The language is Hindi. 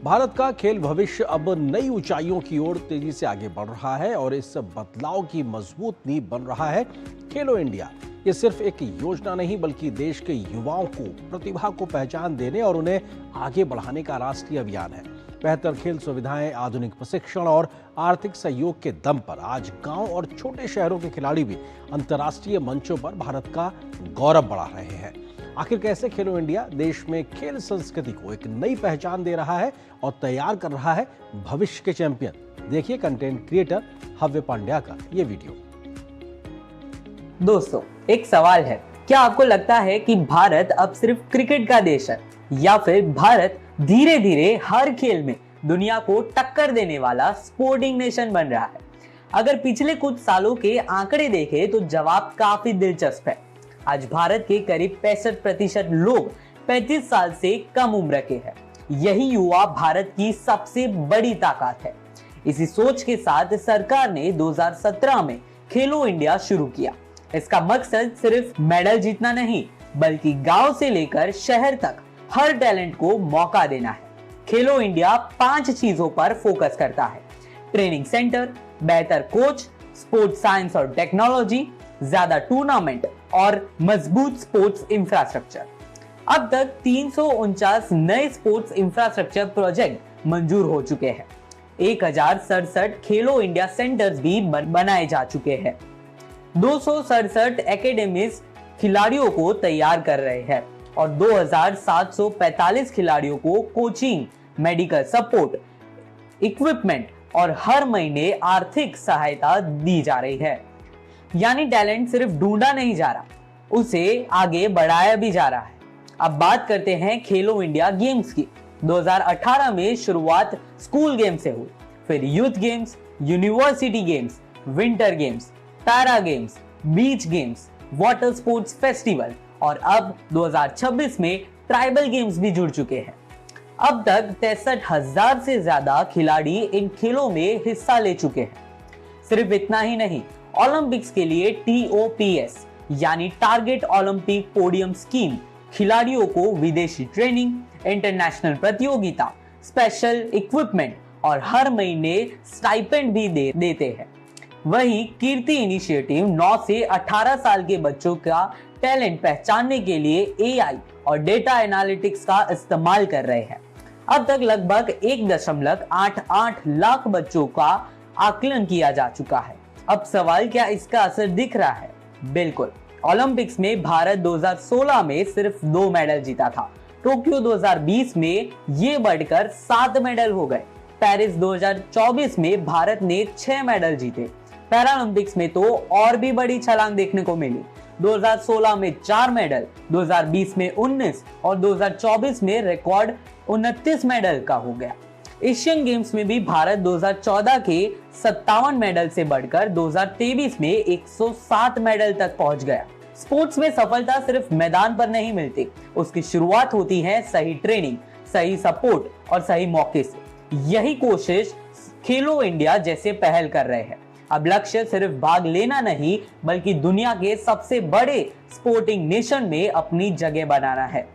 भारत का खेल भविष्य अब नई ऊंचाइयों की ओर तेजी से आगे बढ़ रहा है और इस बदलाव की मजबूत नींव बन रहा है खेलो इंडिया। ये सिर्फ एक योजना नहीं बल्कि देश के युवाओं को प्रतिभा को पहचान देने और उन्हें आगे बढ़ाने का राष्ट्रीय अभियान है। बेहतर खेल सुविधाएं, आधुनिक प्रशिक्षण और आर्थिक सहयोग के दम पर आज गांव और छोटे शहरों के खिलाड़ी भी अंतर्राष्ट्रीय मंचों पर भारत का गौरव बढ़ा रहे हैं। आखिर कैसे खेलो इंडिया देश में खेल संस्कृति को एक नई पहचान दे रहा है और तैयार कर रहा है भविष्य के चैंपियन। देखिए कंटेंट क्रिएटर हव्य पांड्या का ये वीडियो। दोस्तों, एक सवाल है, क्या आपको लगता है कि भारत अब सिर्फ क्रिकेट का देश है या फिर भारत धीरे धीरे हर खेल में दुनिया को टक्कर देने वाला स्पोर्टिंग नेशन बन रहा है? अगर पिछले कुछ सालों के आंकड़े देखें तो जवाब काफी दिलचस्प है। आज भारत के करीब 65% लोग 35 साल से कम उम्र के हैं। यही युवा भारत की सबसे बड़ी ताकत है। इसी सोच के साथ सरकार ने 2017 में खेलो इंडिया शुरू किया। इसका मकसद सिर्फ मेडल जीतना नहीं बल्कि गांव से लेकर शहर तक हर टैलेंट को मौका देना है। खेलो इंडिया 5 चीजों पर फोकस करता है: ट्रेनिंग सेंटर, बेहतर कोच, स्पोर्ट्स साइंस और टेक्नोलॉजी, ज्यादा टूर्नामेंट और मजबूत स्पोर्ट्स इंफ्रास्ट्रक्चर। अब तक 349 नए स्पोर्ट्स इंफ्रास्ट्रक्चर प्रोजेक्ट मंजूर हो चुके हैं। 1067 खेलो इंडिया सेंटर्स भी बनाए जा चुके हैं। 267 एकेडमीज खिलाड़ियों को तैयार कर रहे हैं और 2745 खिलाड़ियों को कोचिंग, मेडिकल सपोर्ट, इक्विपमेंट और हर महीने आर्थिक सहायता दी जा रही है। यानी टैलेंट सिर्फ ढूंढा नहीं जा रहा, उसे आगे बढ़ाया भी जा रहा है। अब बात करते हैं खेलो इंडिया गेम्स की। 2018 में शुरुआत स्कूल गेम से हुई, फिर youth games, university games, winter games, para games, beach games, water sports festival और अब 2026 में ट्राइबल गेम्स भी जुड़ चुके हैं। अब तक 63,000 से ज्यादा खिलाड़ी इन खेलों में हिस्सा ले चुके हैं। सिर्फ इतना ही नहीं, ओलंपिक्स के लिए TOPS यानी टारगेट ओलंपिक पोडियम स्कीम खिलाड़ियों को विदेशी ट्रेनिंग, इंटरनेशनल प्रतियोगिता, स्पेशल इक्विपमेंट और हर महीने स्टाइपेंड भी देते हैं। वहीं कीर्ति इनिशिएटिव 9 से 18 साल के बच्चों का टैलेंट पहचानने के लिए AI और डेटा एनालिटिक्स का इस्तेमाल कर रहे हैं। अब तक लगभग 1.88 लाख बच्चों का आकलन किया जा चुका है। अब सवाल, क्या इसका असर दिख रहा है? बिल्कुल। ओलंपिक्स में भारत 2016 में सिर्फ 2 मेडल जीता था। टोक्यो 2020 में ये बढ़कर 7 मेडल हो गए। पेरिस 2024 में भारत ने 6 मेडल जीते। पैरालंपिक्स में तो और भी बड़ी छलांग देखने को मिली। 2016 में 4 मेडल, 2020 में 19 और 2024 में रिकॉर्ड 29 मेडल का हो गया। एशियन गेम्स में भी भारत 2014 के 57 मेडल से बढ़कर 2023 में 107 मेडल तक पहुंच गया। स्पोर्ट्स में सफलता सिर्फ मैदान पर नहीं मिलती, उसकी शुरुआत होती है सही ट्रेनिंग, सही सपोर्ट और सही मौके से। यही कोशिश खेलो इंडिया जैसे पहल कर रहे हैं। अब लक्ष्य सिर्फ भाग लेना नहीं बल्कि दुनिया के सबसे बड़े स्पोर्टिंग नेशन में अपनी जगह बनाना है।